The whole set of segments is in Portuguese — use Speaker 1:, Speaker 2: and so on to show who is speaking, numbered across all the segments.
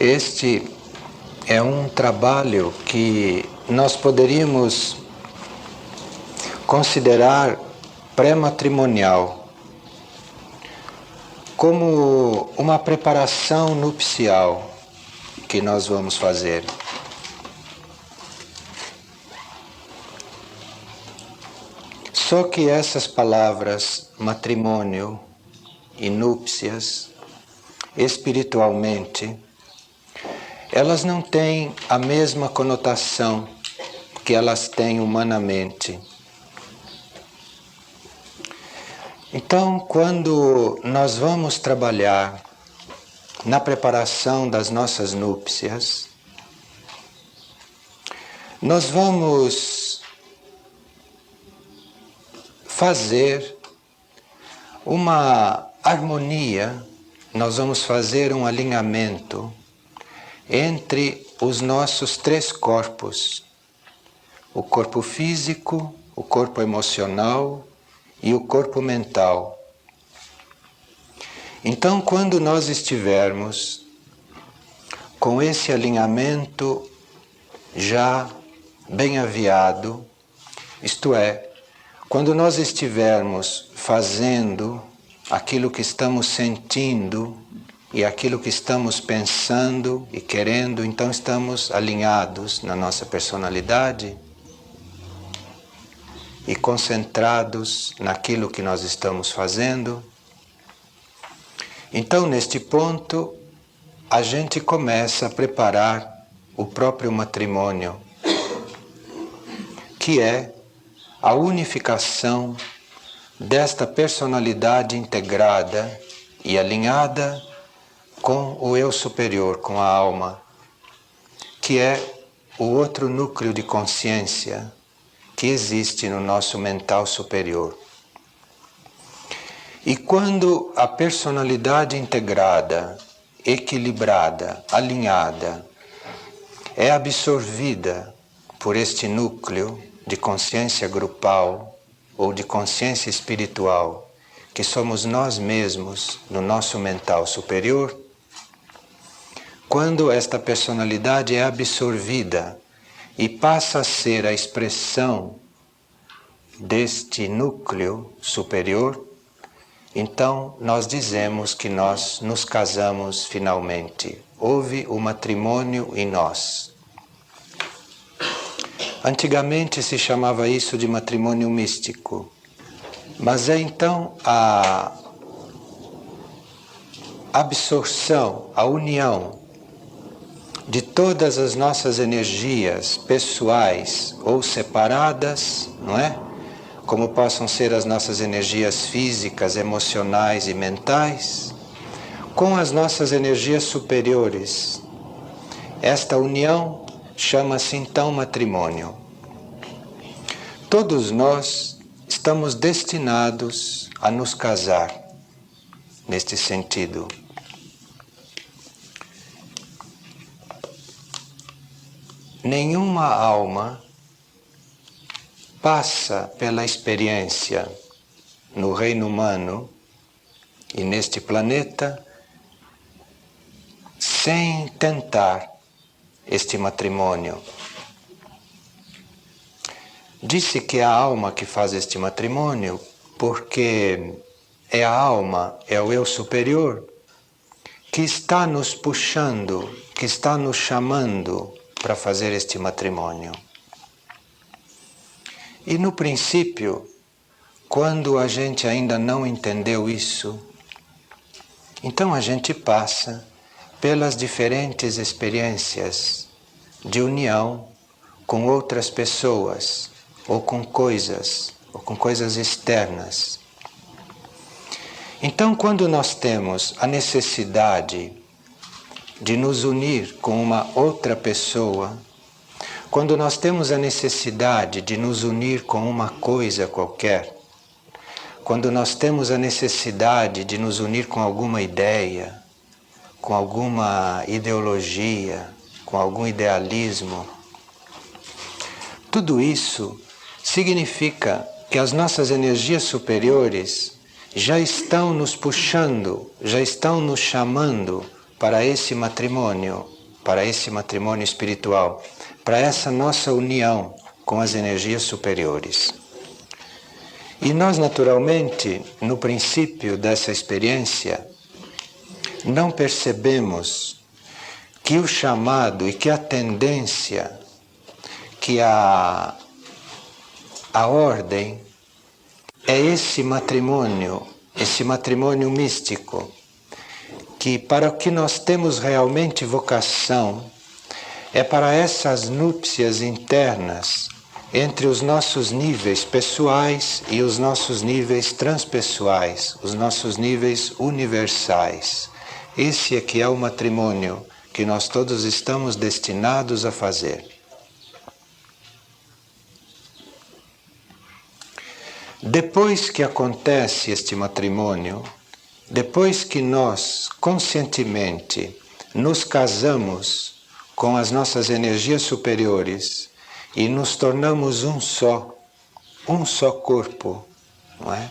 Speaker 1: Este é um trabalho que nós poderíamos considerar pré-matrimonial, como uma preparação nupcial que nós vamos fazer. Só que essas palavras matrimônio e núpcias, espiritualmente, elas não têm a mesma conotação que elas têm humanamente. Então, quando nós vamos trabalhar na preparação das nossas núpcias, nós vamos fazer uma harmonia, nós vamos fazer um alinhamento entre os nossos três corpos: o corpo físico, o corpo emocional e o corpo mental. Então, quando nós estivermos com esse alinhamento já bem aviado, isto é, quando nós estivermos fazendo aquilo que estamos sentindo e aquilo que estamos pensando e querendo, então estamos alinhados na nossa personalidade e concentrados naquilo que nós estamos fazendo. Então, neste ponto, a gente começa a preparar o próprio matrimônio, que é a unificação desta personalidade integrada e alinhada com o eu superior, com a alma, que é o outro núcleo de consciência que existe no nosso mental superior. E quando a personalidade integrada, equilibrada, alinhada, é absorvida por este núcleo de consciência grupal ou de consciência espiritual, que somos nós mesmos no nosso mental superior, quando esta personalidade é absorvida e passa a ser a expressão deste núcleo superior, então nós dizemos que nós nos casamos finalmente. Houve o matrimônio em nós. Antigamente se chamava isso de matrimônio místico, mas é então a absorção, a união de todas as nossas energias pessoais ou separadas, não é? Como possam ser as nossas energias físicas, emocionais e mentais, com as nossas energias superiores. Esta união chama-se então matrimônio. Todos nós estamos destinados a nos casar neste sentido. Nenhuma alma passa pela experiência no reino humano e neste planeta sem tentar este matrimônio. Disse que é a alma que faz este matrimônio porque é a alma, é o eu superior que está nos puxando, que está nos chamando para fazer este matrimônio. E no princípio, quando a gente ainda não entendeu isso, então a gente passa pelas diferentes experiências de união com outras pessoas, ou com coisas externas. Então, quando nós temos a necessidade de nos unir com uma outra pessoa, quando nós temos a necessidade de nos unir com uma coisa qualquer, quando nós temos a necessidade de nos unir com alguma ideia, com alguma ideologia, com algum idealismo, tudo isso significa que as nossas energias superiores já estão nos puxando, já estão nos chamando para esse matrimônio para esse matrimônio espiritual, para essa nossa união com as energias superiores. E nós, naturalmente, no princípio dessa experiência, não percebemos que o chamado e que a tendência, que a ordem é esse matrimônio místico, que para o que nós temos realmente vocação é para essas núpcias internas entre os nossos níveis pessoais e os nossos níveis transpessoais, os nossos níveis universais. Esse é que é o matrimônio que nós todos estamos destinados a fazer. Depois que acontece este matrimônio, depois que nós conscientemente nos casamos com as nossas energias superiores e nos tornamos um só corpo, não é?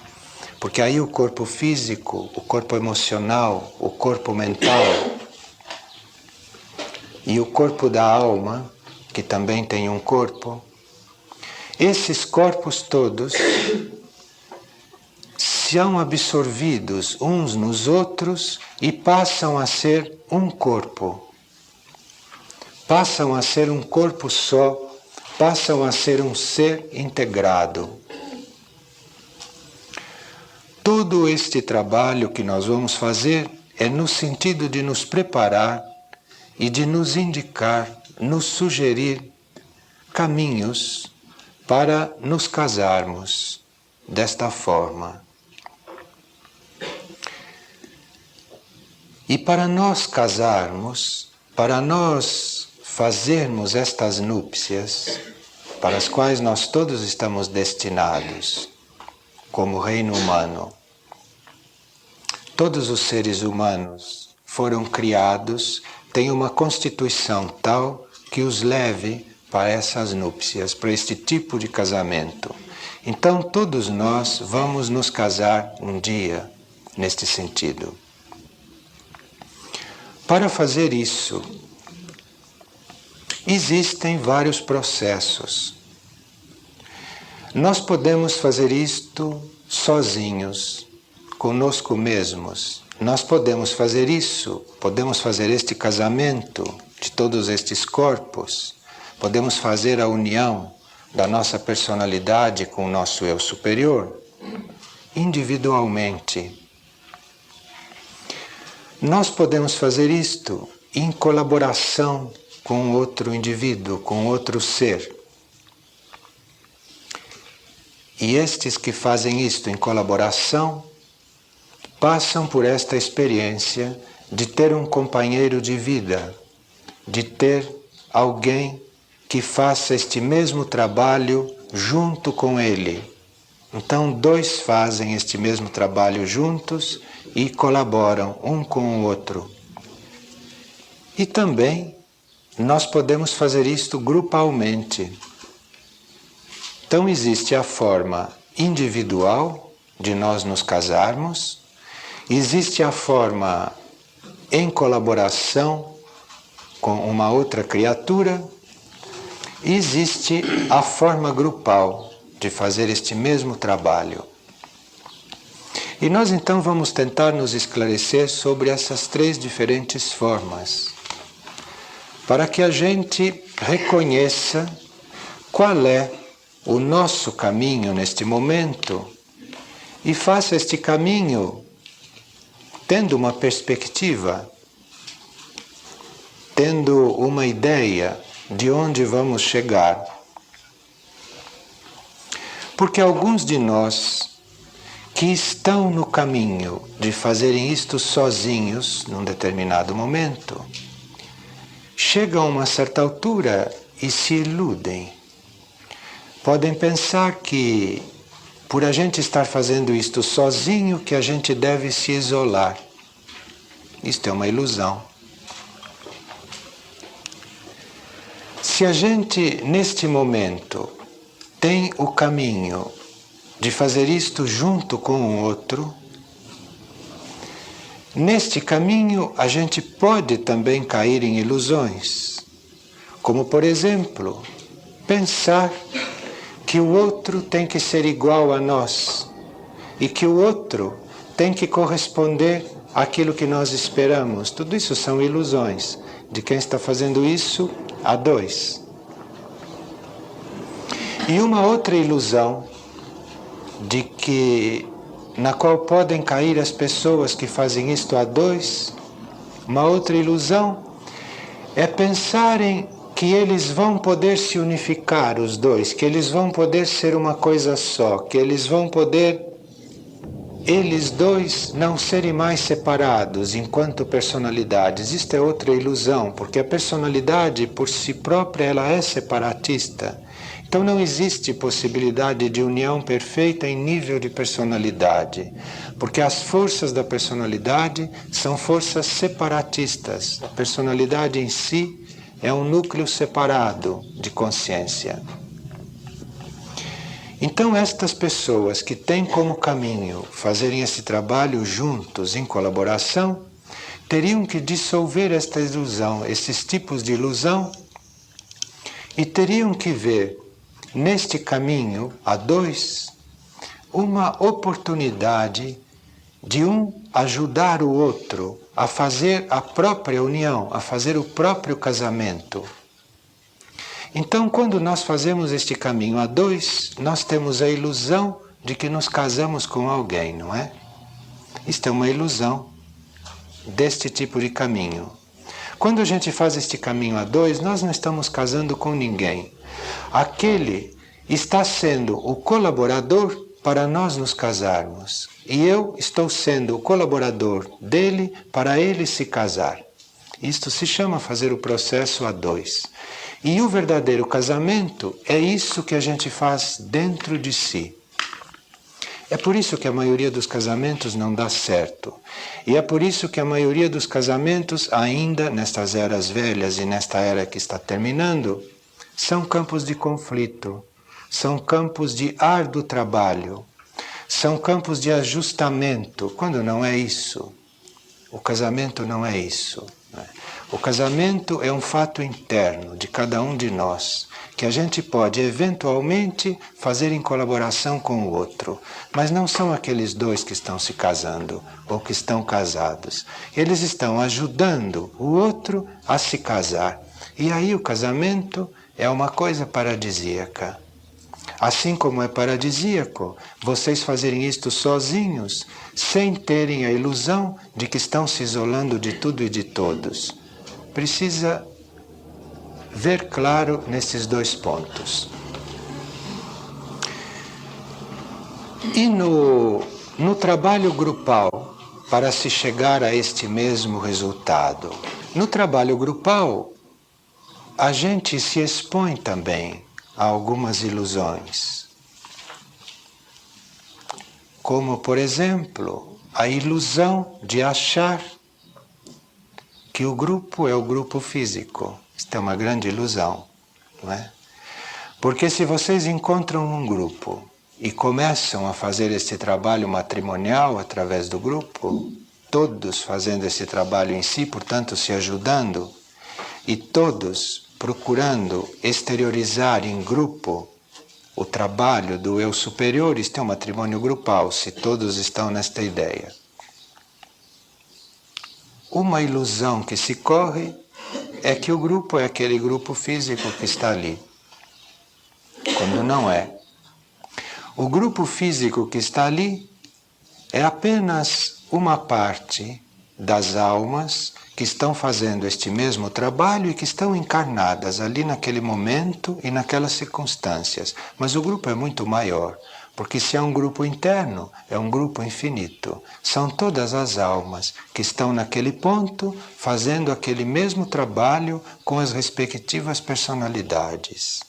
Speaker 1: Porque aí o corpo físico, o corpo emocional, o corpo mental e o corpo da alma, que também tem um corpo, esses corpos todos são absorvidos uns nos outros e passam a ser um corpo. Passam a ser um corpo só, passam a ser um ser integrado. Todo este trabalho que nós vamos fazer é no sentido de nos preparar e de nos indicar, nos sugerir caminhos para nos casarmos desta forma. E para nós casarmos, para nós fazermos estas núpcias, para as quais nós todos estamos destinados, como reino humano, todos os seres humanos foram criados, têm uma constituição tal que os leve para essas núpcias, para este tipo de casamento. Então todos nós vamos nos casar um dia neste sentido. Para fazer isso, existem vários processos. Nós podemos fazer isto sozinhos, conosco mesmos. Nós podemos fazer isso, podemos fazer este casamento de todos estes corpos, podemos fazer a união da nossa personalidade com o nosso eu superior, individualmente. Nós podemos fazer isto em colaboração com outro indivíduo, com outro ser. E estes que fazem isto em colaboração passam por esta experiência de ter um companheiro de vida, de ter alguém que faça este mesmo trabalho junto com ele. Então, dois fazem este mesmo trabalho juntos e colaboram um com o outro. E também nós podemos fazer isto grupalmente. Então existe a forma individual de nós nos casarmos, existe a forma em colaboração com uma outra criatura, e existe a forma grupal de fazer este mesmo trabalho. E nós então vamos tentar nos esclarecer sobre essas três diferentes formas, para que a gente reconheça qual é o nosso caminho neste momento e faça este caminho tendo uma perspectiva, tendo uma ideia de onde vamos chegar. Porque alguns de nós que estão no caminho de fazerem isto sozinhos num determinado momento, chegam a uma certa altura e se iludem. Podem pensar que, por a gente estar fazendo isto sozinho, que a gente deve se isolar. Isto é uma ilusão. Se a gente, neste momento, tem o caminho de fazer isto junto com o outro, Neste caminho, a gente pode também cair em ilusões, como, por exemplo, pensar que o outro tem que ser igual a nós e que o outro tem que corresponder àquilo que nós esperamos. Tudo isso são ilusões de quem está fazendo isso a dois. E uma outra ilusão na qual podem cair as pessoas que fazem isto a dois, uma outra ilusão é pensarem que eles vão poder se unificar, os dois, que eles vão poder ser uma coisa só, que eles vão poder, eles dois, não serem mais separados enquanto personalidades. Isto é outra ilusão, porque a personalidade por si própria ela é separatista. Então não existe possibilidade de união perfeita em nível de personalidade, porque as forças da personalidade são forças separatistas. A personalidade em si é um núcleo separado de consciência. Então estas pessoas que têm como caminho fazerem esse trabalho juntos, em colaboração, teriam que dissolver esta ilusão, esses tipos de ilusão, e teriam que ver neste caminho a dois uma oportunidade de um ajudar o outro a fazer a própria união, a fazer o próprio casamento. Então, quando nós fazemos este caminho a dois, nós temos a ilusão de que nos casamos com alguém, não é? Isto é uma ilusão deste tipo de caminho. Quando a gente faz este caminho a dois, nós não estamos casando com ninguém. Aquele está sendo o colaborador para nós nos casarmos. E eu estou sendo o colaborador dele para ele se casar. Isto se chama fazer o processo a dois. E o verdadeiro casamento é isso que a gente faz dentro de si. É por isso que a maioria dos casamentos não dá certo. E é por isso que a maioria dos casamentos, ainda nestas eras velhas e nesta era que está terminando, são campos de conflito, são campos de árduo trabalho, são campos de ajustamento, quando não é isso. O casamento não é isso. O casamento é um fato interno de cada um de nós, que a gente pode eventualmente fazer em colaboração com o outro, mas não são aqueles dois que estão se casando ou que estão casados. Eles estão ajudando o outro a se casar. E aí o casamento é uma coisa paradisíaca. Assim como é paradisíaco vocês fazerem isto sozinhos, sem terem a ilusão de que estão se isolando de tudo e de todos. Precisa ver claro nesses dois pontos. E no trabalho grupal, para se chegar a este mesmo resultado, no trabalho grupal, a gente se expõe também a algumas ilusões. Como, por exemplo, a ilusão de achar que o grupo é o grupo físico. Isto é uma grande ilusão, não é? Porque se vocês encontram um grupo e começam a fazer esse trabalho matrimonial através do grupo, todos fazendo esse trabalho em si, portanto se ajudando, e todos procurando exteriorizar em grupo o trabalho do eu superior, isto é um matrimônio grupal, se todos estão nesta ideia. Uma ilusão que se corre é que o grupo é aquele grupo físico que está ali, quando não é. O grupo físico que está ali é apenas uma parte das almas que estão fazendo este mesmo trabalho e que estão encarnadas ali naquele momento e naquelas circunstâncias. Mas o grupo é muito maior, porque se é um grupo interno, é um grupo infinito. São todas as almas que estão naquele ponto fazendo aquele mesmo trabalho com as respectivas personalidades.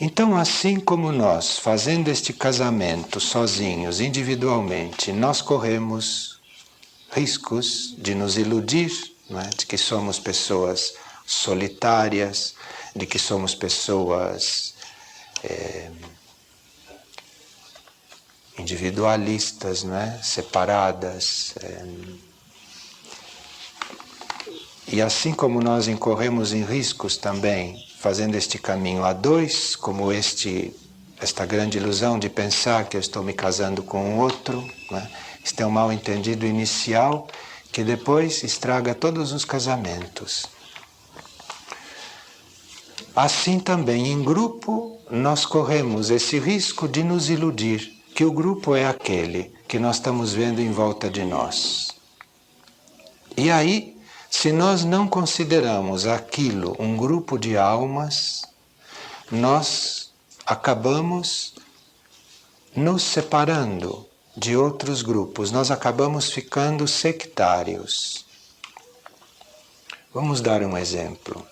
Speaker 1: Então, assim como nós, fazendo este casamento sozinhos, individualmente, nós corremos riscos de nos iludir, não é? De que somos pessoas solitárias, de que somos pessoas individualistas, não é? Separadas. E assim como nós incorremos em riscos também, fazendo este caminho a dois, como esta grande ilusão de pensar que eu estou me casando com um outro, né? Este é um mal-entendido inicial que depois estraga todos os casamentos. Assim também, em grupo, nós corremos esse risco de nos iludir que o grupo é aquele que nós estamos vendo em volta de nós. E aí, se nós não consideramos aquilo um grupo de almas, nós acabamos nos separando de outros grupos, nós acabamos ficando sectários. Vamos dar um exemplo.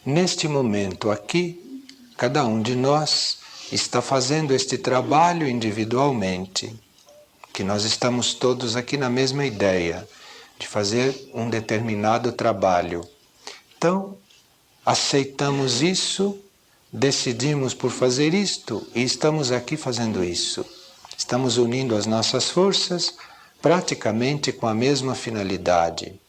Speaker 1: Neste momento aqui, cada um de nós está fazendo este trabalho individualmente, que nós estamos todos aqui na mesma ideia de fazer um determinado trabalho. Então, aceitamos isso, decidimos por fazer isto e estamos aqui fazendo isso. Estamos unindo as nossas forças praticamente com a mesma finalidade.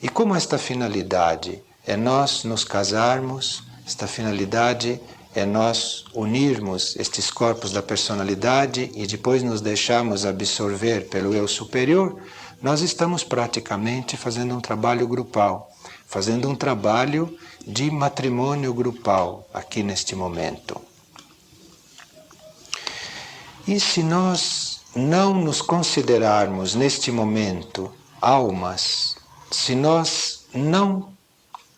Speaker 1: E como esta finalidade é nós nos casarmos, esta finalidade é nós unirmos estes corpos da personalidade e depois nos deixarmos absorver pelo eu superior, nós estamos praticamente fazendo um trabalho grupal, fazendo um trabalho de matrimônio grupal aqui neste momento. E se nós não nos considerarmos neste momento almas, se nós não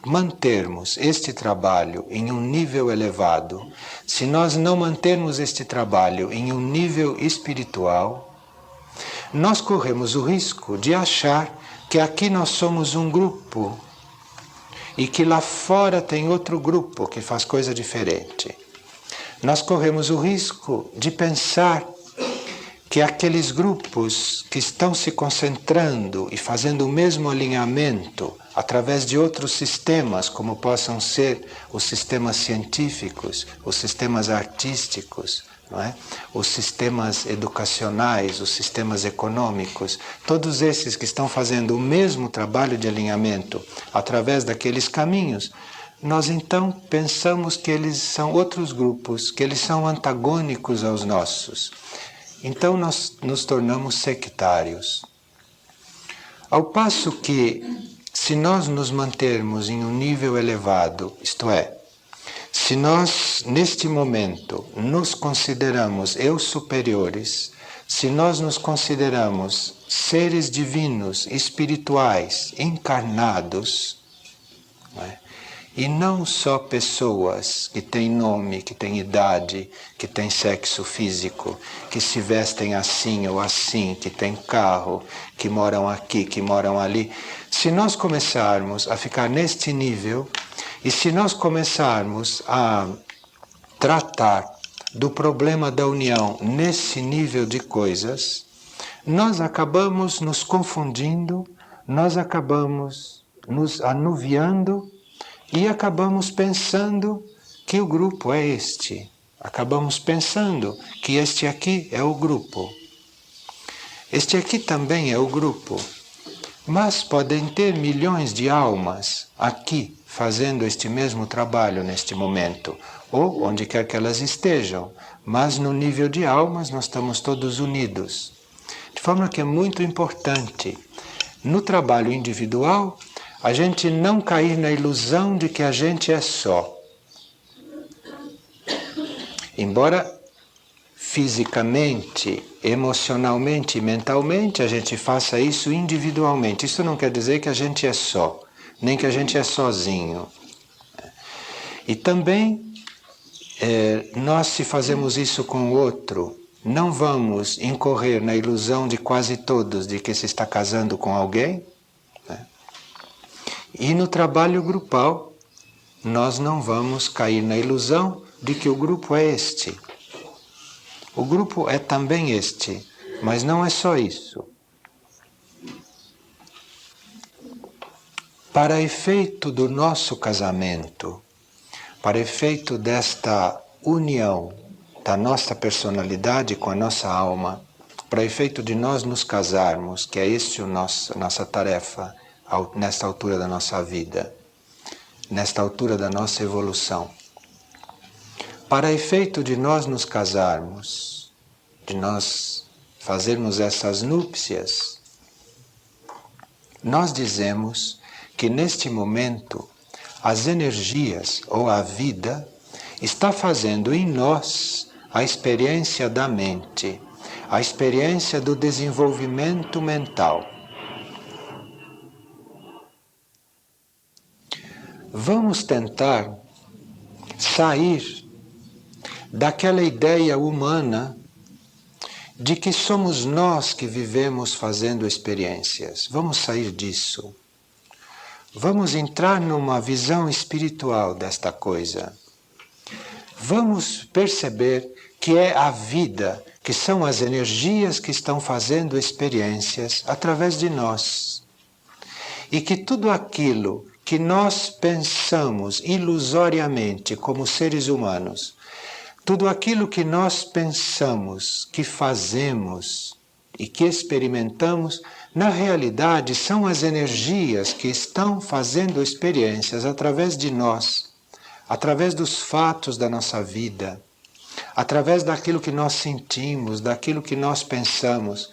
Speaker 1: mantermos este trabalho em um nível elevado, se nós não mantermos este trabalho em um nível espiritual, nós corremos o risco de achar que aqui nós somos um grupo e que lá fora tem outro grupo que faz coisa diferente. Nós corremos o risco de pensar que aqueles grupos que estão se concentrando e fazendo o mesmo alinhamento através de outros sistemas, como possam ser os sistemas científicos, os sistemas artísticos, não é? Os sistemas educacionais, os sistemas econômicos, todos esses que estão fazendo o mesmo trabalho de alinhamento através daqueles caminhos, nós então pensamos que eles são outros grupos, que eles são antagônicos aos nossos. Então nós nos tornamos sectários. Ao passo que, se nós nos mantermos em um nível elevado, isto é, se nós neste momento nos consideramos eu superiores, se nós nos consideramos seres divinos, espirituais, encarnados, não é? E não só pessoas que têm nome, que têm idade, que têm sexo físico, que se vestem assim ou assim, que têm carro, que moram aqui, que moram ali. Se nós começarmos a ficar neste nível, e se nós começarmos a tratar do problema da união nesse nível de coisas, nós acabamos nos confundindo, nós acabamos nos anuviando, e acabamos pensando que o grupo é este. Acabamos pensando que este aqui é o grupo. Este aqui também é o grupo. Mas podem ter milhões de almas aqui fazendo este mesmo trabalho neste momento, ou onde quer que elas estejam. Mas no nível de almas nós estamos todos unidos. De forma que é muito importante, no trabalho individual, a gente não cair na ilusão de que a gente é só. Embora fisicamente, emocionalmente e mentalmente a gente faça isso individualmente. Isso não quer dizer que a gente é só, nem que a gente é sozinho. E também, nós se fazemos isso com o outro, não vamos incorrer na ilusão de quase todos de que se está casando com alguém. E no trabalho grupal, nós não vamos cair na ilusão de que o grupo é este. O grupo é também este, mas não é só isso. Para efeito do nosso casamento, para efeito desta união da nossa personalidade com a nossa alma, para efeito de nós nos casarmos, que é este nossa tarefa nesta altura da nossa vida, nesta altura da nossa evolução. Para efeito de nós nos casarmos, de nós fazermos essas núpcias, nós dizemos que neste momento as energias ou a vida está fazendo em nós a experiência da mente, a experiência do desenvolvimento mental. Vamos tentar sair daquela ideia humana de que somos nós que vivemos fazendo experiências. Vamos sair disso. Vamos entrar numa visão espiritual desta coisa. Vamos perceber que é a vida, que são as energias que estão fazendo experiências através de nós. E que tudo aquilo que nós pensamos ilusoriamente como seres humanos, tudo aquilo que nós pensamos, que fazemos e que experimentamos, na realidade são as energias que estão fazendo experiências através de nós, através dos fatos da nossa vida, através daquilo que nós sentimos, daquilo que nós pensamos.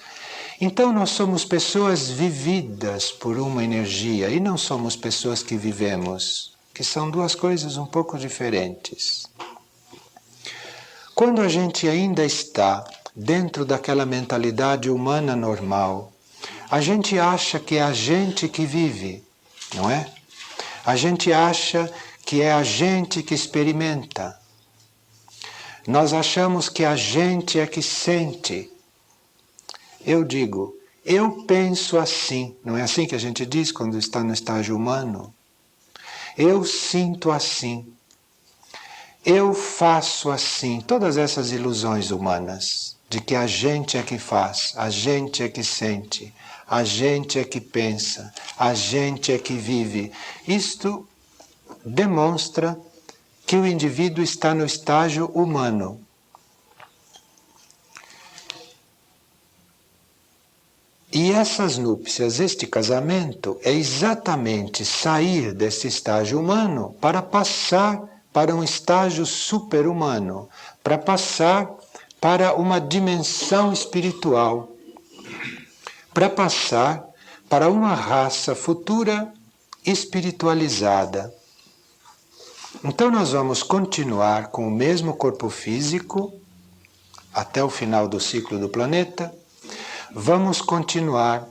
Speaker 1: Então nós somos pessoas vividas por uma energia e não somos pessoas que vivemos, que são duas coisas um pouco diferentes. Quando a gente ainda está dentro daquela mentalidade humana normal, a gente acha que é a gente que vive, não é? A gente acha que é a gente que experimenta. Nós achamos que a gente é que sente. Eu digo, eu penso assim. Não é assim que a gente diz quando está no estágio humano? Eu sinto assim. Eu faço assim. Todas essas ilusões humanas de que a gente é que faz, a gente é que sente, a gente é que pensa, a gente é que vive. Isto demonstra que o indivíduo está no estágio humano. E essas núpcias, este casamento, é exatamente sair desse estágio humano para passar para um estágio super-humano, para passar para uma dimensão espiritual, para passar para uma raça futura espiritualizada. Então nós vamos continuar com o mesmo corpo físico até o final do ciclo do planeta. Vamos continuar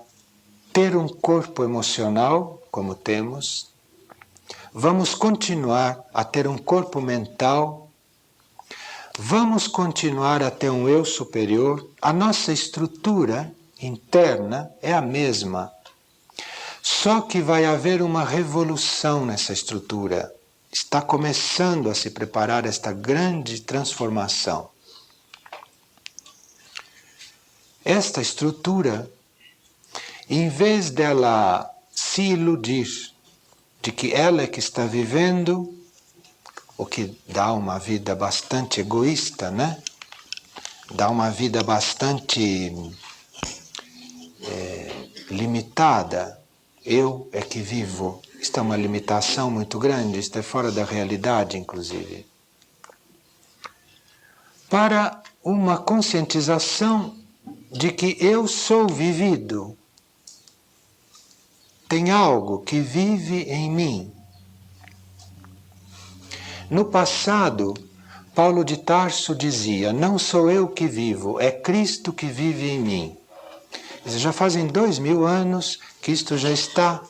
Speaker 1: ter um corpo emocional, como temos. Vamos continuar a ter um corpo mental. Vamos continuar a ter um eu superior. A nossa estrutura interna é a mesma. Só que vai haver uma revolução nessa estrutura. Está começando a se preparar esta grande transformação. Esta estrutura, em vez dela se iludir de que ela é que está vivendo, o que dá uma vida bastante egoísta, né? Dá uma vida bastante limitada. Eu é que vivo. Isto é uma limitação muito grande, isto é fora da realidade, inclusive. Para uma conscientização de que eu sou vivido. Tem algo que vive em mim. No passado, Paulo de Tarso dizia, não sou eu que vivo, é Cristo que vive em mim. Já fazem 2000 anos que isto já está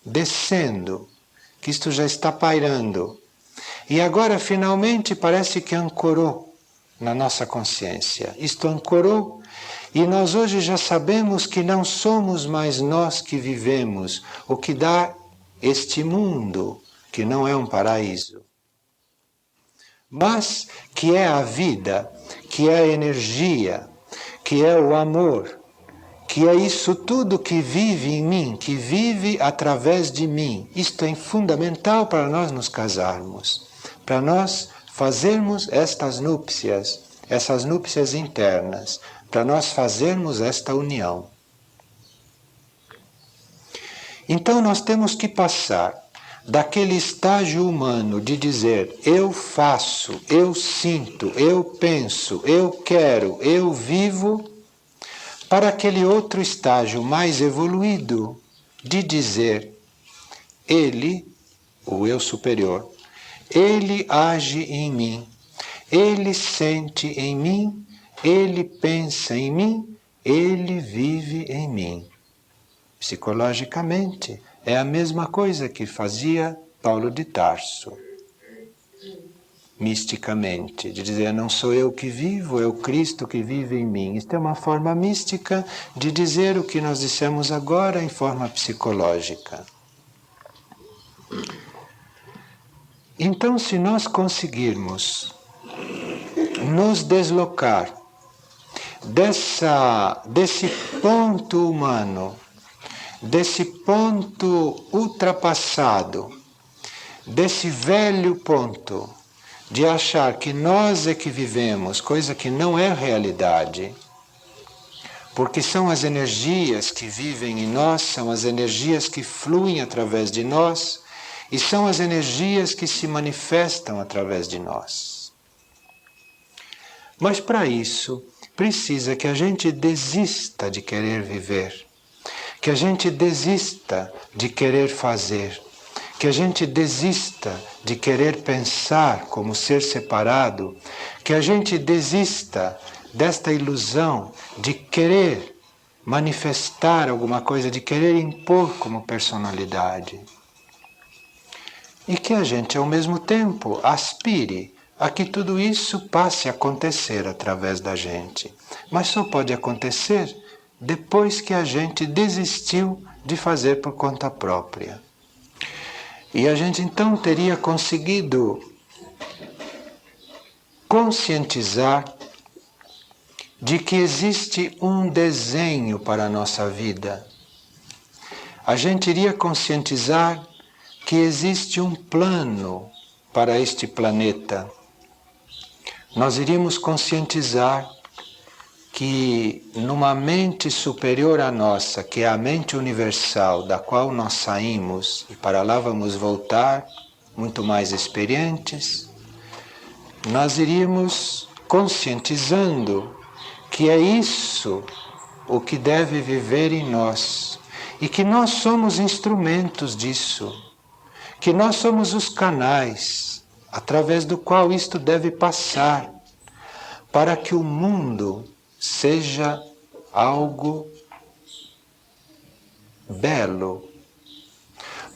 Speaker 1: descendo, que isto já está pairando. E agora, finalmente, parece que ancorou na nossa consciência. Isto ancorou e nós hoje já sabemos que não somos mais nós que vivemos o que dá este mundo, que não é um paraíso, mas que é a vida, que é a energia, que é o amor, que é isso tudo que vive em mim, que vive através de mim. Isto é fundamental para nós nos casarmos, para nós fazermos estas núpcias essas núpcias internas, para nós fazermos esta união. Então nós temos que passar daquele estágio humano de dizer eu faço, eu sinto, eu penso, eu quero, eu vivo, para aquele outro estágio mais evoluído de dizer ele, o eu superior, ele age em mim, ele sente em mim, ele pensa em mim, ele vive em mim. Psicologicamente, é a mesma coisa que fazia Paulo de Tarso. Misticamente, de dizer, não sou eu que vivo, é o Cristo que vive em mim. Isto é uma forma mística de dizer o que nós dissemos agora em forma psicológica. Então, se nós conseguirmos nos deslocar desse ponto humano, desse ponto ultrapassado, desse velho ponto de achar que nós é que vivemos, coisa que não é realidade, porque são as energias que vivem em nós, são as energias que fluem através de nós e são as energias que se manifestam através de nós. Mas para isso, precisa que a gente desista de querer viver, que a gente desista de querer fazer, que a gente desista de querer pensar como ser separado, que a gente desista desta ilusão de querer manifestar alguma coisa, de querer impor como personalidade. E que a gente, ao mesmo tempo, aspire a que tudo isso passe a acontecer através da gente. Mas só pode acontecer depois que a gente desistiu de fazer por conta própria. E a gente então teria conseguido conscientizar de que existe um desenho para a nossa vida. A gente iria conscientizar que existe um plano para este planeta. Nós iríamos conscientizar que numa mente superior à nossa, que é a mente universal da qual nós saímos e para lá vamos voltar, muito mais experientes, nós iríamos conscientizando que é isso o que deve viver em nós e que nós somos instrumentos disso, que nós somos os canais através do qual isto deve passar para que o mundo seja algo belo,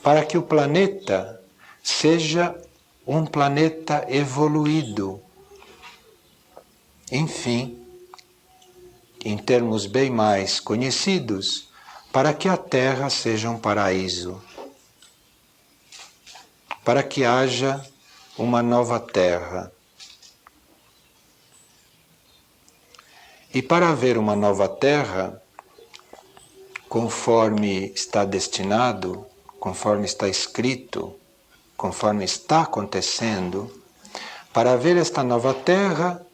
Speaker 1: para que o planeta seja um planeta evoluído. Enfim, em termos bem mais conhecidos, para que a Terra seja um paraíso, para que haja uma nova Terra. E para haver uma nova Terra, conforme está destinado, conforme está escrito, conforme está acontecendo, para haver esta nova Terra,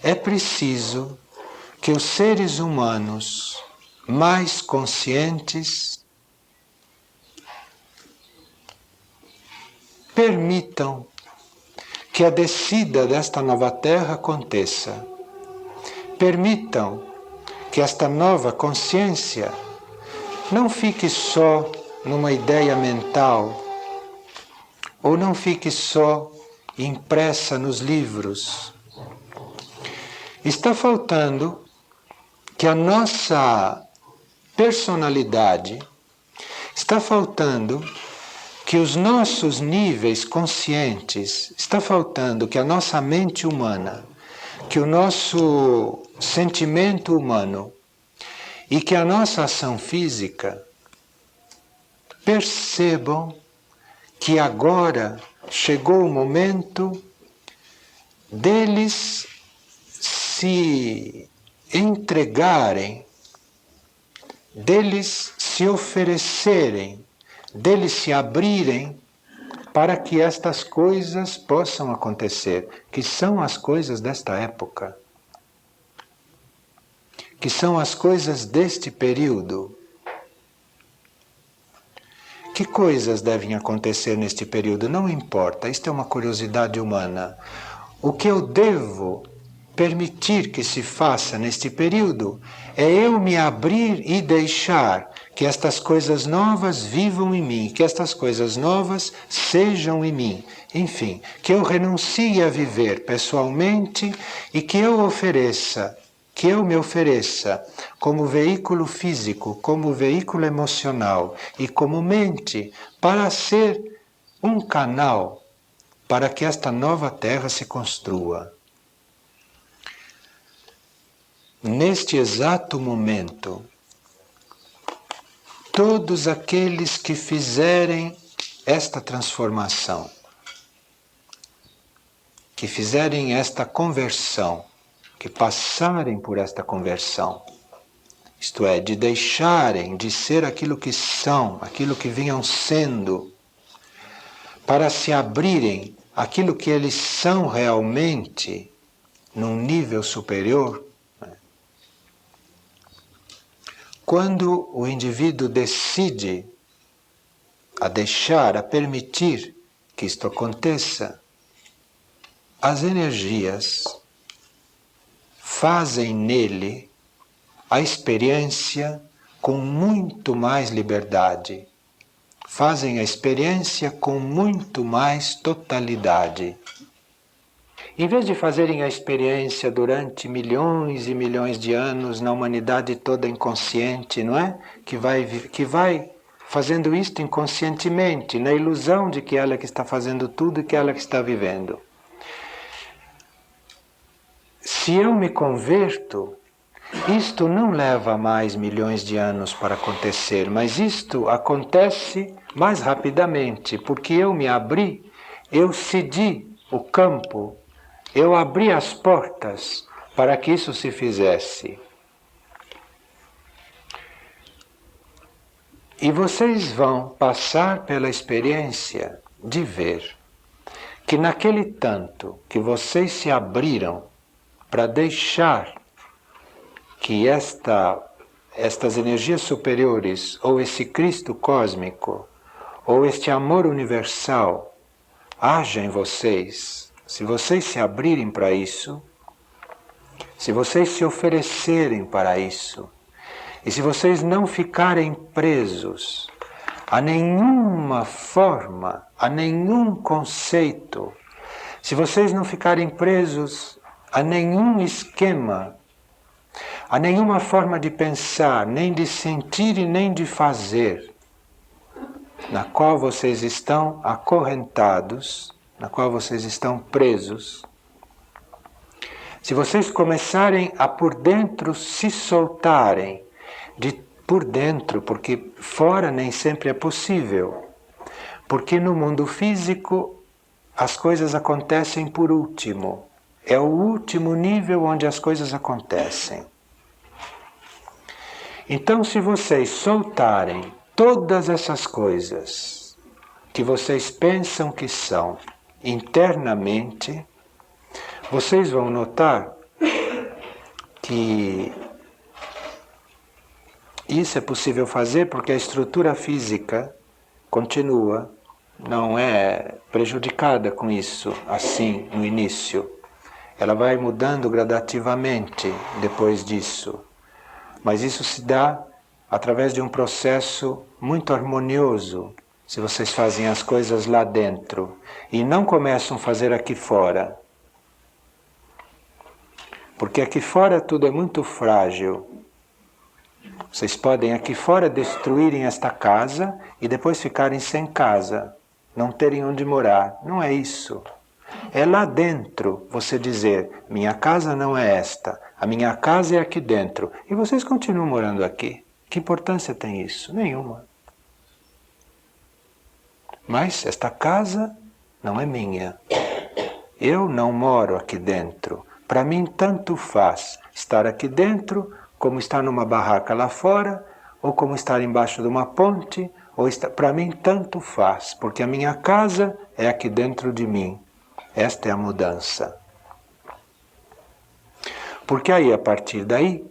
Speaker 1: é preciso que os seres humanos mais conscientes permitam que a descida desta nova Terra aconteça. Permitam que esta nova consciência não fique só numa ideia mental, ou não fique só impressa nos livros. Está faltando que a nossa personalidade, está faltando que os nossos níveis conscientes, está faltando que a nossa mente humana, que o nosso sentimento humano e que a nossa ação física percebam que agora chegou o momento deles se entregarem, deles se oferecerem, deles se abrirem para que estas coisas possam acontecer, que são as coisas desta época, que são as coisas deste período. Que coisas devem acontecer neste período? Não importa, isto é uma curiosidade humana. O que eu devo permitir que se faça neste período é eu me abrir e deixar que estas coisas novas vivam em mim, que estas coisas novas sejam em mim. Enfim, que eu renuncie a viver pessoalmente e que eu me ofereça como veículo físico, como veículo emocional e como mente para ser um canal para que esta nova terra se construa. Neste exato momento, todos aqueles que fizerem esta transformação, que fizerem esta conversão, que passarem por esta conversão, isto é, de deixarem de ser aquilo que são, aquilo que vinham sendo, para se abrirem aquilo que eles são realmente, num nível superior. Quando o indivíduo decide a deixar, a permitir que isto aconteça, as energias fazem nele a experiência com muito mais liberdade, fazem a experiência com muito mais totalidade. Em vez de fazerem a experiência durante milhões e milhões de anos na humanidade toda inconsciente, não é? Que vai fazendo isto inconscientemente, na ilusão de que ela que está fazendo tudo e que ela que está vivendo. Se eu me converto, isto não leva mais milhões de anos para acontecer, mas isto acontece mais rapidamente, porque eu me abri, eu cedi o campo, eu abri as portas para que isso se fizesse. E vocês vão passar pela experiência de ver que naquele tanto que vocês se abriram para deixar que estas energias superiores, ou esse Cristo cósmico, ou este amor universal, haja em vocês, se vocês se abrirem para isso, se vocês se oferecerem para isso, e se vocês não ficarem presos a nenhuma forma, a nenhum conceito, se vocês não ficarem presos a nenhum esquema, a nenhuma forma de pensar, nem de sentir e nem de fazer, na qual vocês estão acorrentados, na qual vocês estão presos, se vocês começarem a por dentro se soltarem, por dentro, porque fora nem sempre é possível, porque no mundo físico as coisas acontecem por último, é o último nível onde as coisas acontecem. Então, se vocês soltarem todas essas coisas que vocês pensam que são internamente, vocês vão notar que isso é possível fazer porque a estrutura física continua, não é prejudicada com isso assim no início. Ela vai mudando gradativamente depois disso. Mas isso se dá através de um processo muito harmonioso, se vocês fazem as coisas lá dentro e não começam a fazer aqui fora. Porque aqui fora tudo é muito frágil. Vocês podem aqui fora destruírem esta casa e depois ficarem sem casa, não terem onde morar. Não é isso. É lá dentro você dizer, minha casa não é esta, a minha casa é aqui dentro. E vocês continuam morando aqui. Que importância tem isso? Nenhuma. Mas esta casa não é minha. Eu não moro aqui dentro. Para mim tanto faz estar aqui dentro, como estar numa barraca lá fora, ou como estar embaixo de uma ponte, ou está... Para mim tanto faz, porque a minha casa é aqui dentro de mim. Esta é a mudança. Porque aí, a partir daí,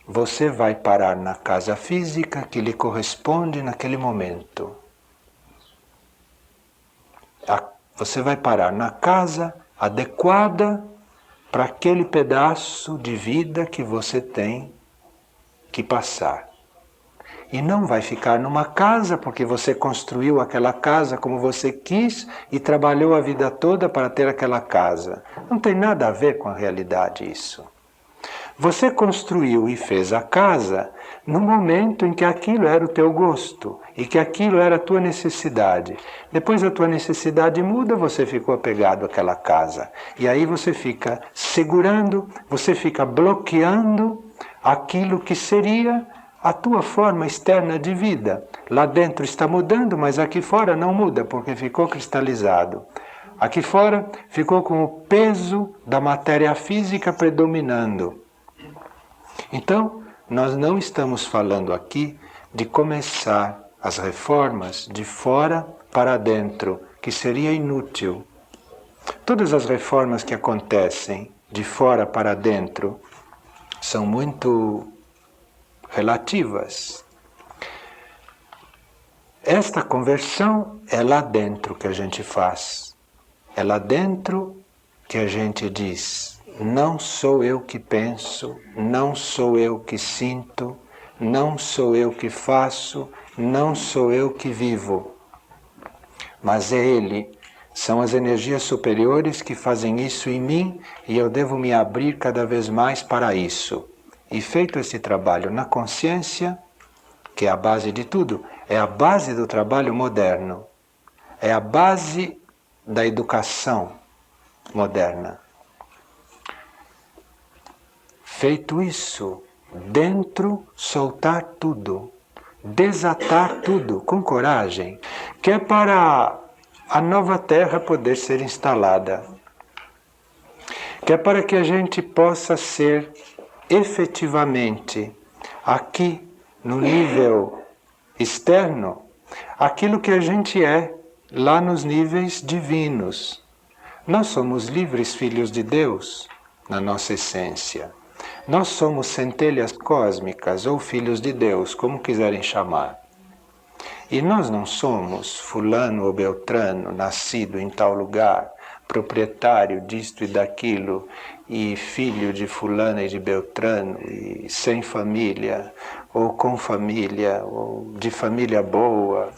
Speaker 1: você vai parar na casa física que lhe corresponde naquele momento. Você vai parar na casa adequada para aquele pedaço de vida que você tem que passar. E não vai ficar numa casa porque você construiu aquela casa como você quis e trabalhou a vida toda para ter aquela casa. Não tem nada a ver com a realidade isso. Você construiu e fez a casa no momento em que aquilo era o teu gosto e que aquilo era a tua necessidade. Depois a tua necessidade muda, você ficou apegado àquela casa. E aí você fica segurando, você fica bloqueando aquilo que seria a tua forma externa de vida. Lá dentro está mudando, mas aqui fora não muda, porque ficou cristalizado. Aqui fora ficou com o peso da matéria física predominando. Então, nós não estamos falando aqui de começar as reformas de fora para dentro, que seria inútil. Todas as reformas que acontecem de fora para dentro são muito relativas. Esta conversão é lá dentro que a gente faz. É lá dentro que a gente diz: não sou eu que penso, não sou eu que sinto, não sou eu que faço, não sou eu que vivo. Mas é Ele, são as energias superiores que fazem isso em mim e eu devo me abrir cada vez mais para isso. E feito esse trabalho na consciência, que é a base de tudo, é a base do trabalho moderno, é a base da educação moderna. Feito isso, dentro soltar tudo, desatar tudo com coragem, que é para a nova terra poder ser instalada, que é para que a gente possa ser efetivamente aqui no nível externo aquilo que a gente é lá nos níveis divinos. Nós somos livres filhos de Deus na nossa essência. Nós somos centelhas cósmicas ou filhos de Deus, como quiserem chamar. E nós não somos fulano ou beltrano, nascido em tal lugar, proprietário disto e daquilo, e filho de fulano e de beltrano, e sem família, ou com família, ou de família boa.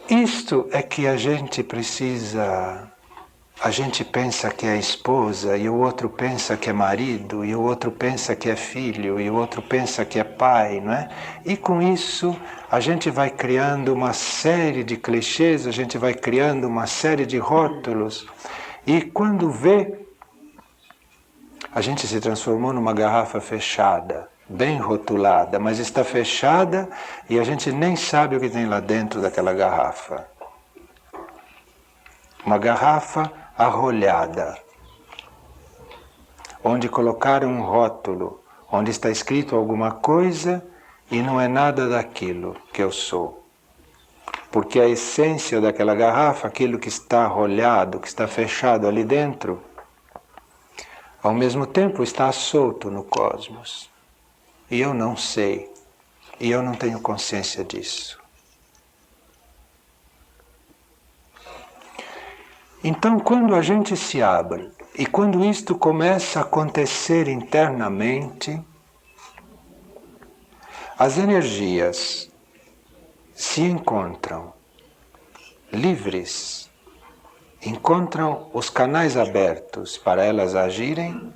Speaker 1: Isto é que a gente precisa... A gente pensa que é esposa, e o outro pensa que é marido, e o outro pensa que é filho, e o outro pensa que é pai, não é? E com isso a gente vai criando uma série de clichês, a gente vai criando uma série de rótulos, e quando vê, a gente se transformou numa garrafa fechada, bem rotulada, mas está fechada e a gente nem sabe o que tem lá dentro daquela garrafa. Uma garrafa arrolhada, onde colocaram um rótulo, onde está escrito alguma coisa e não é nada daquilo que eu sou. Porque a essência daquela garrafa, aquilo que está arrolhado, que está fechado ali dentro, ao mesmo tempo está solto no cosmos. E eu não sei, e eu não tenho consciência disso. Então, quando a gente se abre, e quando isto começa a acontecer internamente, as energias se encontram livres, encontram os canais abertos para elas agirem,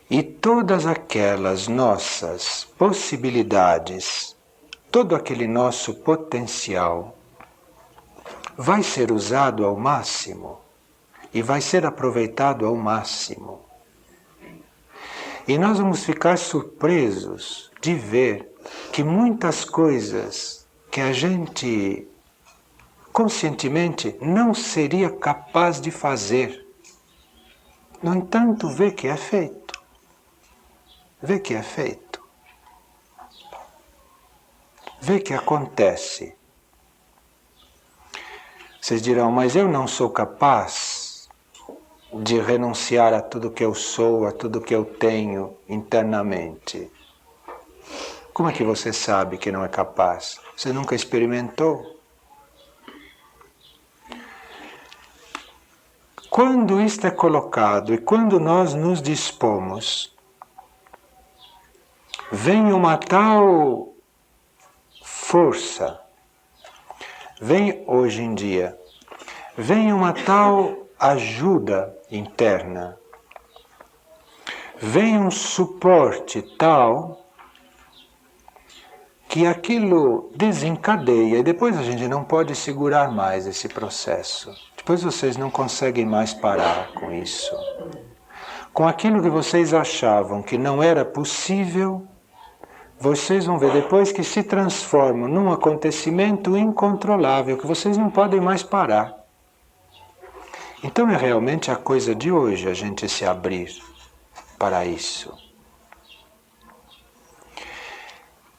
Speaker 1: e todas aquelas nossas possibilidades, todo aquele nosso potencial, vai ser usado ao máximo e vai ser aproveitado ao máximo. E nós vamos ficar surpresos de ver que muitas coisas que a gente conscientemente não seria capaz de fazer, no entanto, vê que é feito. Vê que é feito. vê que acontece. Vocês dirão, mas eu não sou capaz de renunciar a tudo que eu sou, a tudo que eu tenho internamente. Como é que você sabe que não é capaz? Você nunca experimentou? Quando isto é colocado e quando nós nos dispomos, vem uma tal força, vem hoje em dia, vem uma tal ajuda interna, vem um suporte tal que aquilo desencadeia e depois a gente não pode segurar mais esse processo. Depois vocês não conseguem mais parar com isso. Com aquilo que vocês achavam que não era possível, vocês vão ver depois que se transforma num acontecimento incontrolável, que vocês não podem mais parar. Então é realmente a coisa de hoje a gente se abrir para isso.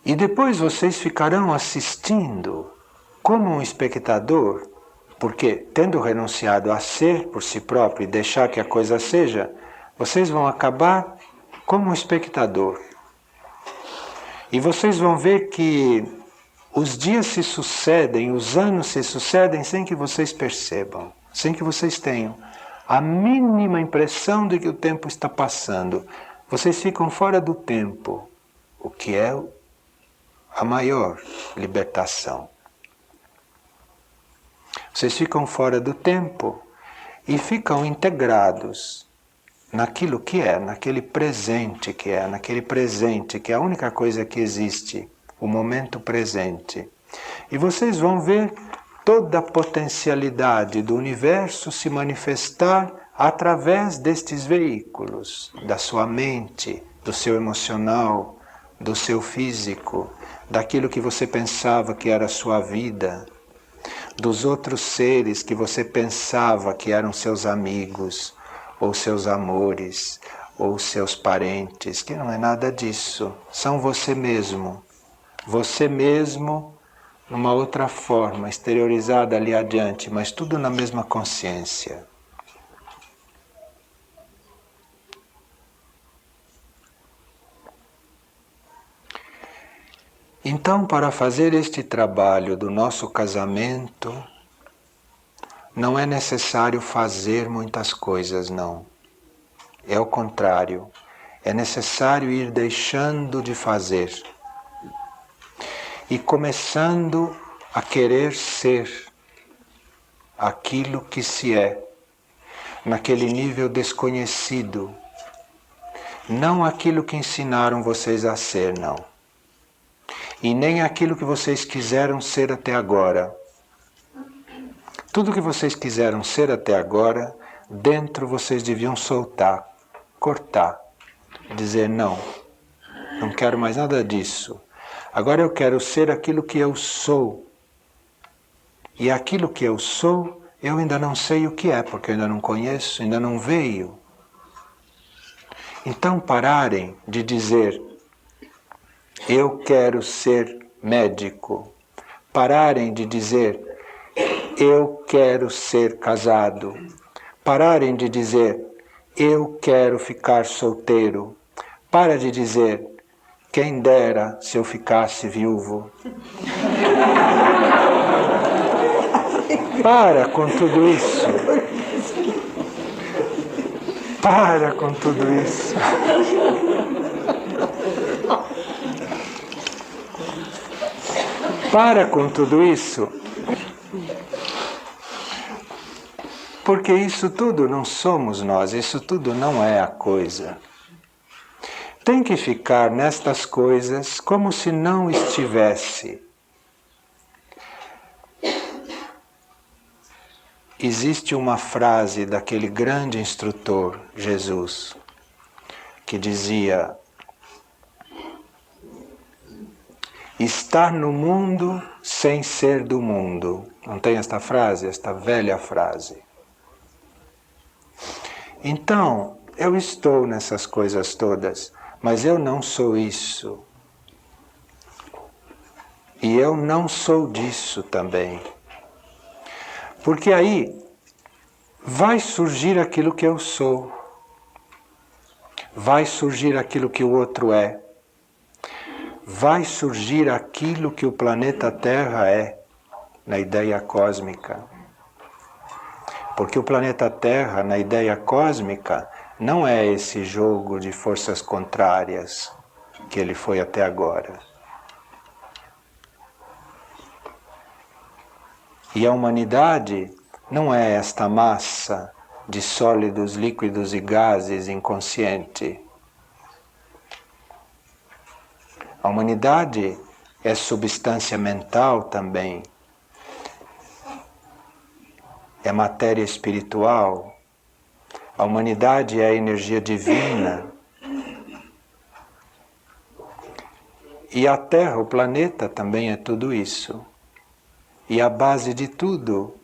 Speaker 1: E depois vocês ficarão assistindo como um espectador, porque tendo renunciado a ser por si próprio e deixar que a coisa seja, vocês vão acabar como um espectador. E vocês vão ver que os dias se sucedem, os anos se sucedem sem que vocês percebam, sem que vocês tenham a mínima impressão de que o tempo está passando. Vocês ficam fora do tempo, o que é a maior libertação. Vocês ficam fora do tempo e ficam integrados naquilo que é, naquele presente que é, naquele presente que é a única coisa que existe, o momento presente. E vocês vão ver toda a potencialidade do universo se manifestar através destes veículos, da sua mente, do seu emocional, do seu físico, daquilo que você pensava que era a sua vida, dos outros seres que você pensava que eram seus amigos, ou seus amores, ou seus parentes, que não é nada disso. São você mesmo. Você mesmo, numa outra forma, exteriorizada ali adiante, mas tudo na mesma consciência. Então, para fazer este trabalho do nosso casamento, não é necessário fazer muitas coisas, não. É o contrário. É necessário ir deixando de fazer e começando a querer ser aquilo que se é, naquele nível desconhecido. Não aquilo que ensinaram vocês a ser, não. E nem aquilo que vocês quiseram ser até agora. Tudo que vocês quiseram ser até agora, dentro vocês deviam soltar, cortar, dizer não, não quero mais nada disso. Agora eu quero ser aquilo que eu sou. E aquilo que eu sou, eu ainda não sei o que é, porque eu ainda não conheço, ainda não veio. Então pararem de dizer, eu quero ser médico. Pararem de dizer, eu quero ser casado. Pararem de dizer, eu quero ficar solteiro. Para de dizer, quem dera se eu ficasse viúvo. Para com tudo isso. Para com tudo isso. Para com tudo isso. Porque isso tudo não somos nós, isso tudo não é a coisa. Tem que ficar nestas coisas como se não estivesse. Existe uma frase daquele grande instrutor, Jesus, que dizia: estar no mundo sem ser do mundo. Não tem esta frase, esta velha frase? Então, eu estou nessas coisas todas, mas eu não sou isso. E eu não sou disso também. Porque aí vai surgir aquilo que eu sou. Vai surgir aquilo que o outro é. Vai surgir aquilo que o planeta Terra é, na ideia cósmica. Porque o planeta Terra, na ideia cósmica, não é esse jogo de forças contrárias que ele foi até agora. E a humanidade não é esta massa de sólidos, líquidos e gases inconsciente. A humanidade é substância mental também. É matéria espiritual. A humanidade é a energia divina. E a Terra, o planeta, também é tudo isso. E a base de tudo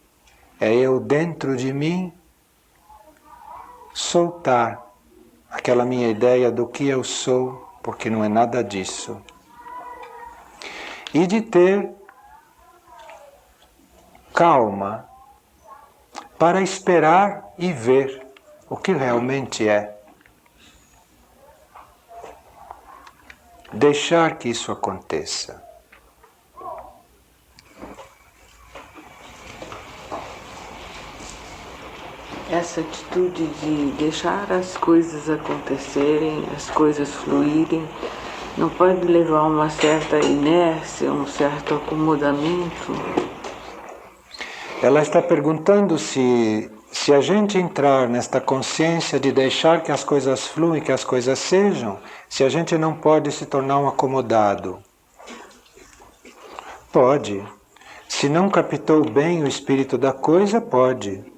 Speaker 1: é eu dentro de mim soltar aquela minha ideia do que eu sou, porque não é nada disso. E de ter calma para esperar e ver o que realmente é. Deixar que isso aconteça.
Speaker 2: Essa atitude de deixar as coisas acontecerem, as coisas fluírem, não pode levar a uma certa inércia, um certo acomodamento?
Speaker 1: Ela está perguntando se a gente entrar nesta consciência de deixar que as coisas fluem, que as coisas sejam, se a gente não pode se tornar um acomodado. Pode. Se não captou bem o espírito da coisa, pode.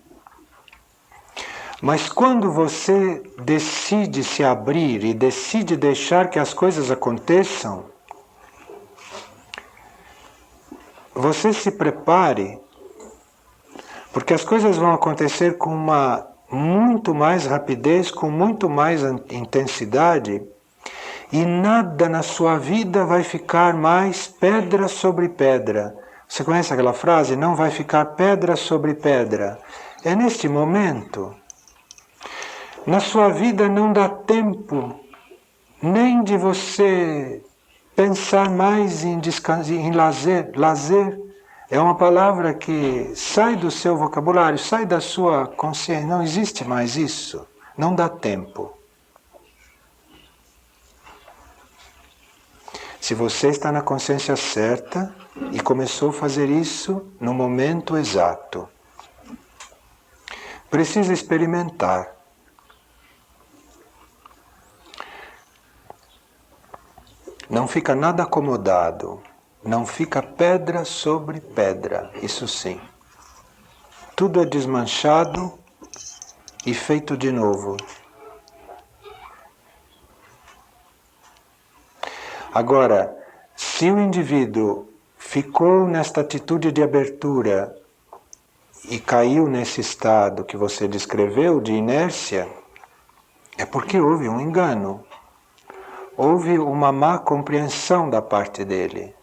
Speaker 1: Mas quando você decide se abrir e decide deixar que as coisas aconteçam, você se prepare, porque as coisas vão acontecer com muito mais rapidez, com muito mais intensidade, e nada na sua vida vai ficar mais pedra sobre pedra. Você conhece aquela frase? Não vai ficar pedra sobre pedra. É neste momento. Na sua vida não dá tempo nem de você pensar mais em descanso, em lazer. Lazer é uma palavra que sai do seu vocabulário, sai da sua consciência. Não existe mais isso. Não dá tempo. Se você está na consciência certa e começou a fazer isso no momento exato, precisa experimentar. Não fica nada acomodado, não fica pedra sobre pedra, isso sim. Tudo é desmanchado e feito de novo. Agora, se o indivíduo ficou nesta atitude de abertura e caiu nesse estado que você descreveu de inércia, é porque houve um engano. Houve uma má compreensão da parte dele.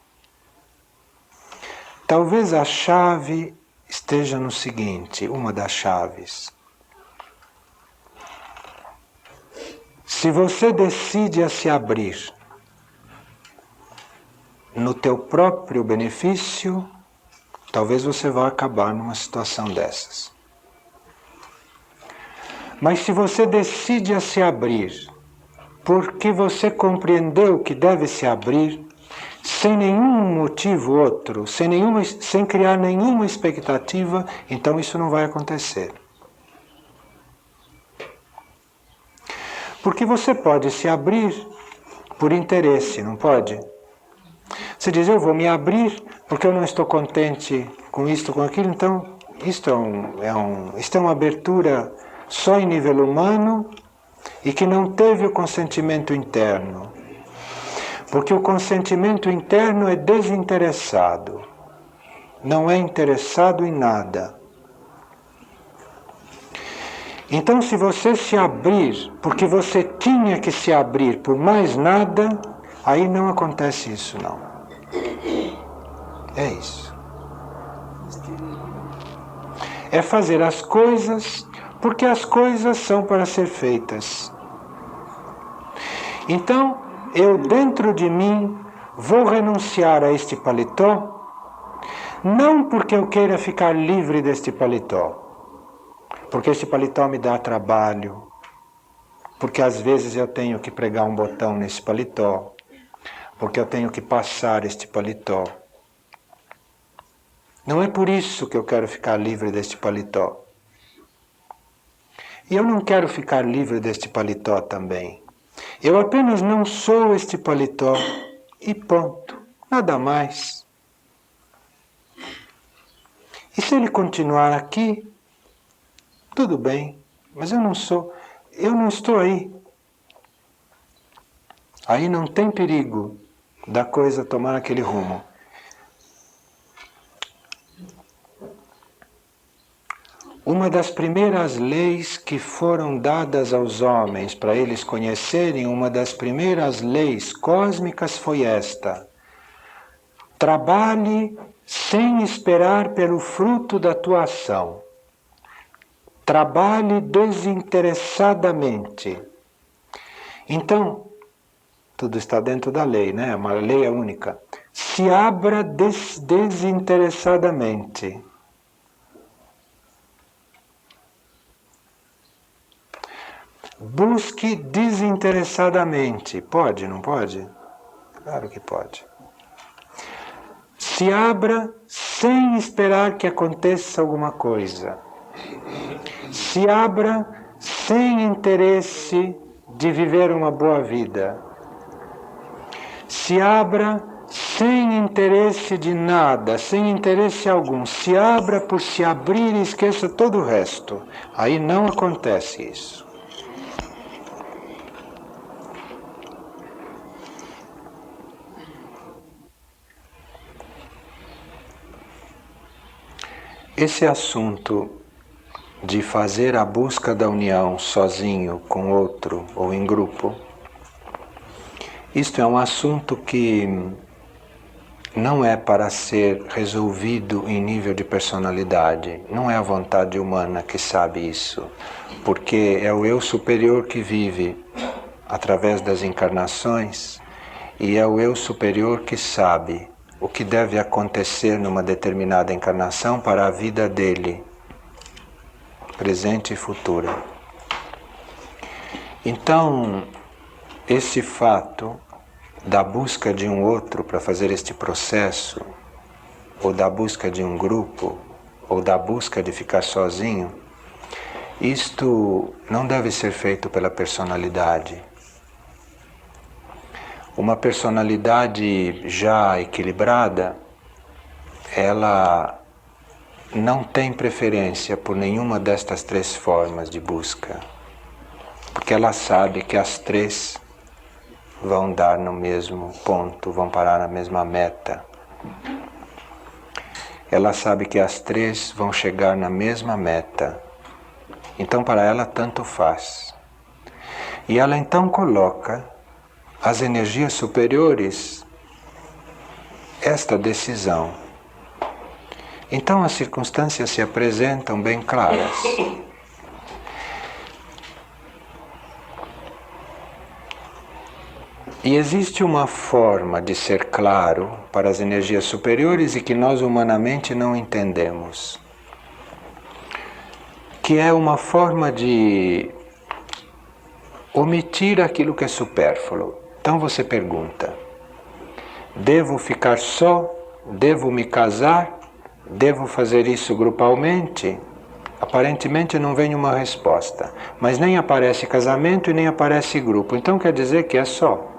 Speaker 1: Talvez a chave esteja no seguinte, uma das chaves. Se você decide a se abrir no teu próprio benefício, talvez você vá acabar numa situação dessas. Mas se você decide a se abrir porque você compreendeu que deve se abrir, sem nenhum motivo outro, sem criar nenhuma expectativa, então isso não vai acontecer. Porque você pode se abrir por interesse, não pode? Você diz, eu vou me abrir porque eu não estou contente com isto, com aquilo, então isto é uma abertura só em nível humano, e que não teve o consentimento interno. Porque o consentimento interno é desinteressado. Não é interessado em nada. Então, se você se abrir, porque você tinha que se abrir por mais nada, aí não acontece isso, não. É isso. É fazer as coisas porque as coisas são para ser feitas. Então, eu dentro de mim vou renunciar a este paletó, não porque eu queira ficar livre deste paletó, porque este paletó me dá trabalho, porque às vezes eu tenho que pregar um botão nesse paletó, porque eu tenho que passar este paletó. Não é por isso que eu quero ficar livre deste paletó. E eu não quero ficar livre deste paletó também. Eu apenas não sou este paletó e ponto, nada mais. E se ele continuar aqui, tudo bem, mas eu não estou aí. Aí não tem perigo da coisa tomar aquele rumo. Uma das primeiras leis que foram dadas aos homens para eles conhecerem, uma das primeiras leis cósmicas foi esta: trabalhe sem esperar pelo fruto da tua ação. Trabalhe desinteressadamente. Então, tudo está dentro da lei, né? Uma lei é única. Se abra desinteressadamente. Busque desinteressadamente. Pode, não pode? Claro que pode. Se abra sem esperar que aconteça alguma coisa. Se abra sem interesse de viver uma boa vida. Se abra sem interesse de nada, sem interesse algum. Se abra por se abrir e esqueça todo o resto. Aí não acontece isso. Esse assunto de fazer a busca da união sozinho, com outro ou em grupo, isto é um assunto que não é para ser resolvido em nível de personalidade. Não é a vontade humana que sabe isso, porque é o eu superior que vive através das encarnações e é o eu superior que sabe o que deve acontecer numa determinada encarnação para a vida dele, presente e futura. Então, esse fato da busca de um outro para fazer este processo, ou da busca de um grupo, ou da busca de ficar sozinho, isto não deve ser feito pela personalidade. Uma personalidade já equilibrada, ela não tem preferência por nenhuma destas três formas de busca, porque ela sabe que as três vão dar no mesmo ponto, vão parar na mesma meta. Ela sabe que as três vão chegar na mesma meta. Então para ela tanto faz. E ela então coloca as energias superiores esta decisão. Então as circunstâncias se apresentam bem claras. E existe uma forma de ser claro para as energias superiores e que nós humanamente não entendemos, que é uma forma de omitir aquilo que é supérfluo. Então você pergunta: devo ficar só? Devo me casar? Devo fazer isso grupalmente? Aparentemente não vem uma resposta, mas nem aparece casamento e nem aparece grupo. Então quer dizer que é só.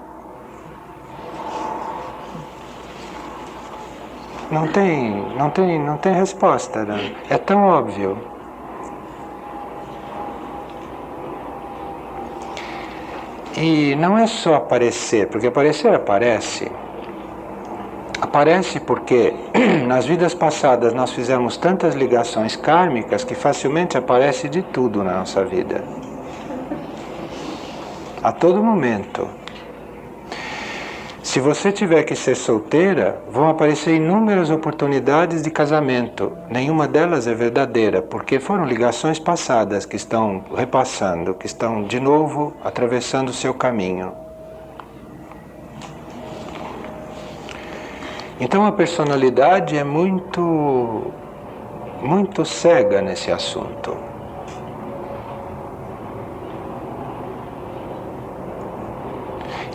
Speaker 1: Não tem resposta, né? É tão óbvio. E não é só aparecer, porque aparecer aparece. Aparece porque nas vidas passadas nós fizemos tantas ligações kármicas que facilmente aparece de tudo na nossa vida. A todo momento. Se Se você tiver que ser solteira, vão aparecer inúmeras oportunidades de casamento. Nenhuma delas é verdadeira, porque foram ligações passadas que estão repassando, que estão de novo atravessando o seu caminho. Então a personalidade é muito cega nesse assunto.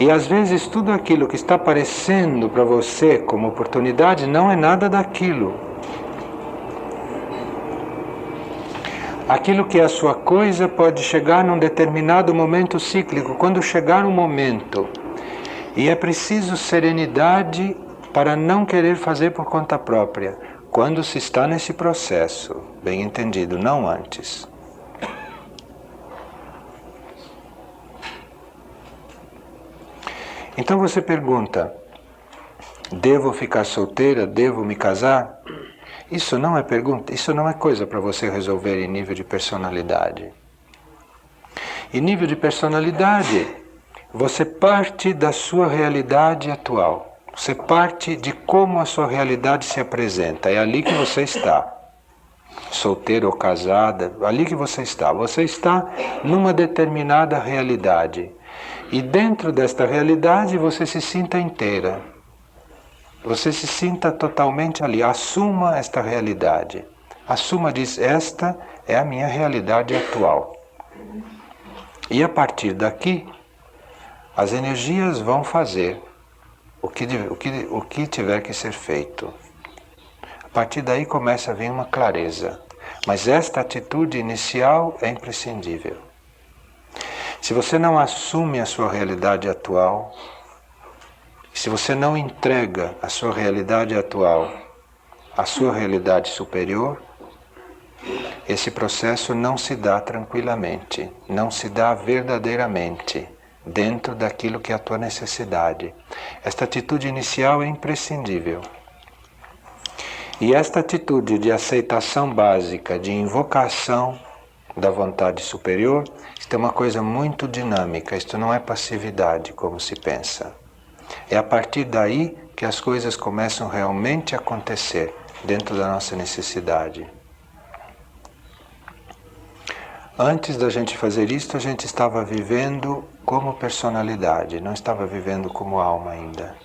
Speaker 1: E às vezes tudo aquilo que está aparecendo para você como oportunidade não é nada daquilo. Aquilo que é a sua coisa pode chegar num determinado momento cíclico, quando chegar um momento. E é preciso serenidade para não querer fazer por conta própria, quando se está nesse processo, bem entendido, não antes. Então você pergunta, devo ficar solteira, devo me casar? Isso não é pergunta, isso não é coisa para você resolver em nível de personalidade. Em nível de personalidade, você parte da sua realidade atual. Você parte de como a sua realidade se apresenta. É ali que você está. Solteira ou casada, ali que você está. Você está numa determinada realidade. E dentro desta realidade você se sinta inteira. Você se sinta totalmente ali. Assuma esta realidade. Assuma, diz, esta é a minha realidade atual. E a partir daqui, as energias vão fazer o que tiver que ser feito. A partir daí começa a vir uma clareza. Mas esta atitude inicial é imprescindível. Se você não assume a sua realidade atual, se você não entrega a sua realidade atual à sua realidade superior, esse processo não se dá tranquilamente, não se dá verdadeiramente dentro daquilo que é a tua necessidade. Esta atitude inicial é imprescindível. E esta atitude de aceitação básica, de invocação da vontade superior, isto é uma coisa muito dinâmica, isto não é passividade como se pensa. É a partir daí que as coisas começam realmente a acontecer dentro da nossa necessidade. Antes da gente fazer isto, a gente estava vivendo como personalidade, não estava vivendo como alma ainda.